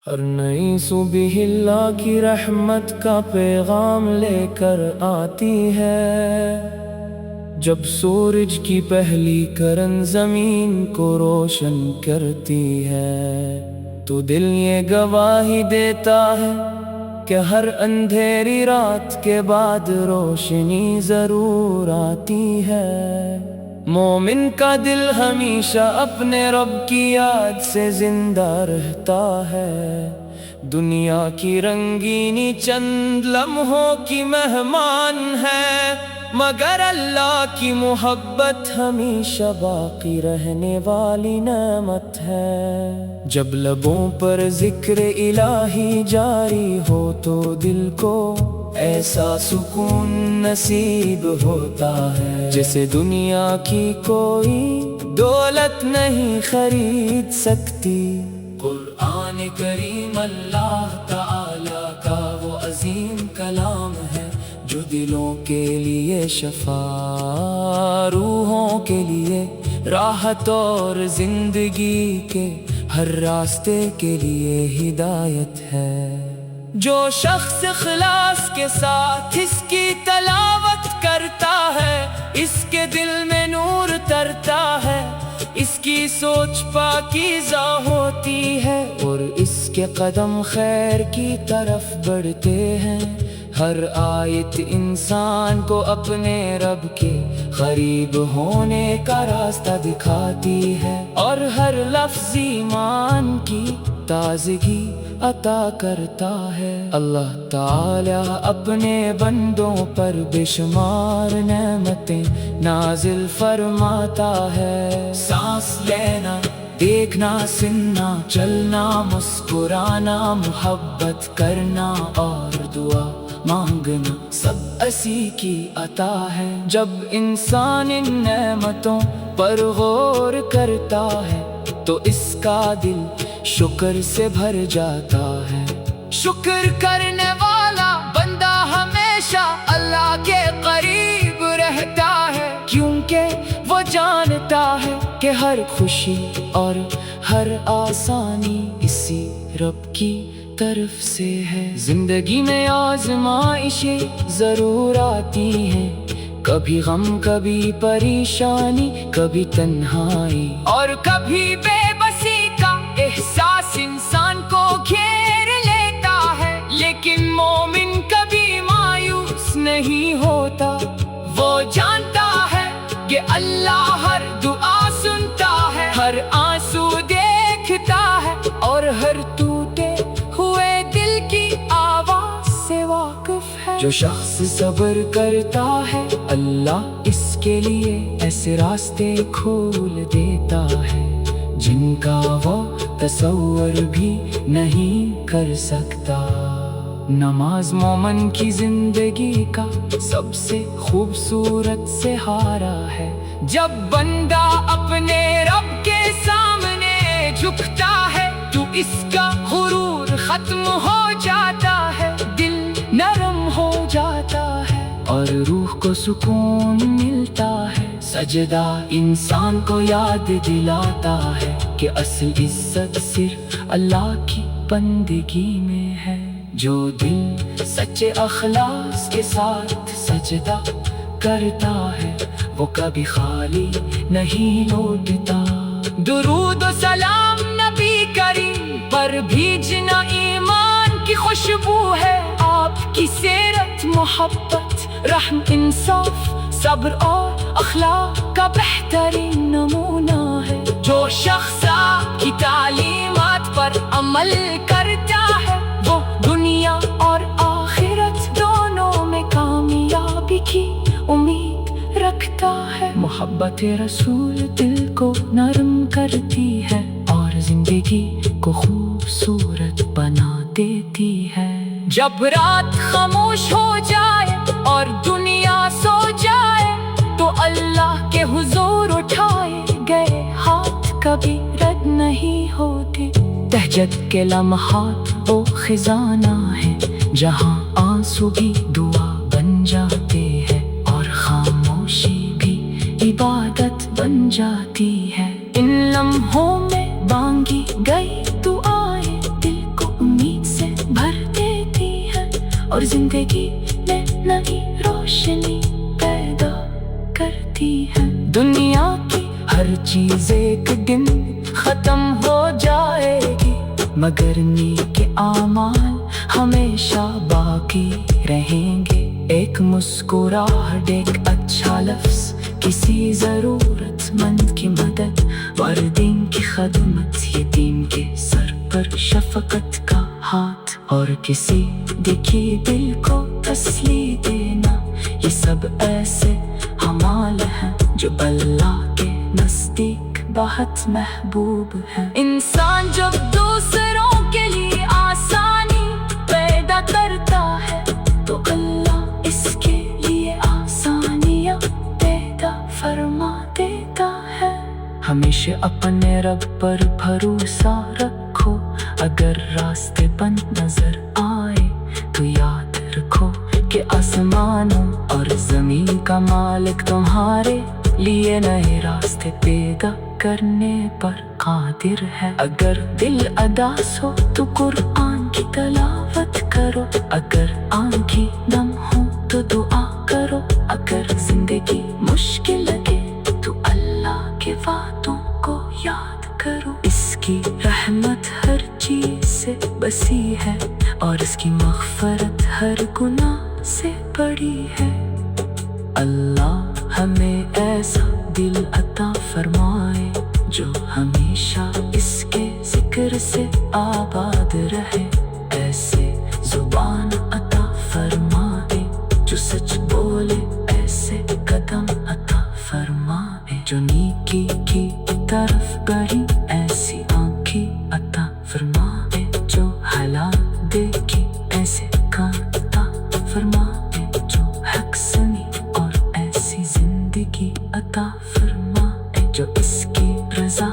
ہر نئی صبح اللہ کی رحمت کا پیغام لے کر آتی ہے۔ جب سورج کی پہلی کرن زمین کو روشن کرتی ہے تو دل یہ گواہی دیتا ہے کہ ہر اندھیری رات کے بعد روشنی ضرور آتی ہے۔ مومن کا دل ہمیشہ اپنے رب کی یاد سے زندہ رہتا ہے۔ دنیا کی رنگینی چند لمحوں کی مہمان ہے، مگر اللہ کی محبت ہمیشہ باقی رہنے والی نعمت ہے۔ جب لبوں پر ذکر الہی جاری ہو تو دل کو ایسا سکون نصیب ہوتا ہے جسے دنیا کی کوئی دولت نہیں خرید سکتی۔ قرآن کریم اللہ تعالی کا وہ عظیم کلام ہے جو دلوں کے لیے شفا، روحوں کے لیے راحت اور زندگی کے ہر راستے کے لیے ہدایت ہے۔ جو شخص اخلاص کے ساتھ اس کی تلاوت کرتا ہے، اس کے دل میں نور ترتا ہے، اس کی سوچ پاکیزہ ہوتی ہے اور اس کے قدم خیر کی طرف بڑھتے ہیں۔ ہر آیت انسان کو اپنے رب کے قریب ہونے کا راستہ دکھاتی ہے اور ہر لفظ ایمان کی تازگی عطا کرتا ہے۔ اللہ تعالی اپنے بندوں پر بے شمار نعمتیں نازل فرماتا ہے۔ سانس لینا، دیکھنا، سننا، چلنا، مسکرانا، محبت کرنا اور دعا مانگنا سب اسی کی عطا ہے۔ جب انسان ان نعمتوں پر غور کرتا ہے تو اس کا دل شکر سے بھر جاتا ہے۔ شکر کرنے والا بندہ ہمیشہ اللہ کے قریب رہتا ہے، کیونکہ وہ جانتا ہے کہ ہر خوشی اور ہر آسانی اسی رب کی طرف سے ہے۔ زندگی میں آزمائشیں ضرور آتی ہیں، کبھی غم، کبھی پریشانی، کبھی تنہائی اور کبھی بے بسی کا احساس انسان کو گھیر لیتا ہے، لیکن مومن کبھی مایوس نہیں ہوتا۔ وہ جانتا ہے کہ اللہ ہر دعا سنتا ہے، ہر آنسو دیکھتا ہے اور ہر ٹوٹے ہوئے دل کی آواز سے واقف ہے۔ جو شخص صبر کرتا ہے اللہ اس کے لیے ایسے راستے کھول دیتا ہے جن کا وہ تصور بھی نہیں کر سکتا۔ نماز مومن کی زندگی کا سب سے خوبصورت سہارا ہے۔ جب بندہ اپنے رب کے سامنے جھکتا ہے تو اس کا غرور ختم ہو جاتا ہے، دل نرم ہو جاتا ہے اور روح کو سکون ملتا ہے۔ سجدہ انسان کو یاد دلاتا ہے کہ اصل عزت صرف اللہ کی بندگی میں ہے۔ جو دل سچے اخلاص کے ساتھ سجدہ کرتا ہے وہ کبھی خالی نہیں لوٹتا۔ درود و سلام نبی کریم پر بھیجنا ایمان کی خوشبو ہے۔ آپ کی سیرت محبت، رحم، انصاف، صبر اور اخلاق کا بہترین نمونہ ہے۔ جو شخص آپ کی تعلیمات پر عمل کرتا ہے وہ دنیا اور آخرت دونوں میں کامیابی کی امید رکھتا ہے۔ محبت رسول دل کو نرم کرتی ہے اور زندگی کو خوبصورت بنا دیتی ہے۔ جب رات خاموش ہو جائے اور دنیا سو جائے تو اللہ کے حضور اٹھائے گئے ہاتھ کبھی رد نہیں ہوتے۔ تہجد کے لمحات وہ خزانہ ہے جہاں آنسو بھی دعا بن جاتے ہیں اور خاموشی بھی عبادت بن جاتی ہے۔ ان لمحوں میں مانگی گئی دعائیں دل کو اور زندگی میں نئی روشنی پیدا کرتی ہے۔ دنیا کی ہر چیز ایک دن ختم ہو جائے گی، مگر نیک اعمال ہمیشہ باقی رہیں گے۔ ایک مسکراہٹ، ایک اچھا لفظ، کسی ضرورت مند کی مدد، والدین کی خدمت، یتیم کے سر پر شفقت کا ہاتھ، اور کسی دکھی دل کو تسلی دینا، یہ سب ایسے اعمال ہیں جو اللہ کے نزدیک بہت محبوب ہیں۔ انسان جب دوسروں کے لیے آسانی پیدا کرتا ہے تو اللہ اس کے لیے آسانیاں پیدا فرما دیتا ہے۔ ہمیشہ اپنے رب پر بھروسہ رکھو، اگر راستے بند نظر آئے تو یاد رکھو کہ آسمانوں اور زمین کا مالک تمہارے لیے نئے راستے پیدا کرنے پر قادر ہے۔ اگر دل اداس ہو تو قرآن کی تلاوت کرو، اگر آنکھیں نم ہو تو دعا کرو، اگر زندگی مشکل لگے تو اللہ کے وعدوں کو یاد کرو۔ اس کی رحمت ہر چیز سے وسیع ہے اور اس کی مغفرت ہر گناہ سے بڑی ہے۔ اللہ ہمیں ایسا دل عطا فرمائے جو ہمیشہ اس کے ذکر سے آباد رہے، ایسے زبان عطا فرمائے جو سچ بولے، ایسے قدم عطا فرمائے جو نیکی کی طرف بڑھی، ایسی آنکھیں عطا فرمائے جو حلال دیکھی، ایسے کان عطا فرمائے جو حق سنی، اور ایسی زندگی عطا فرمائے جو اس کی رضا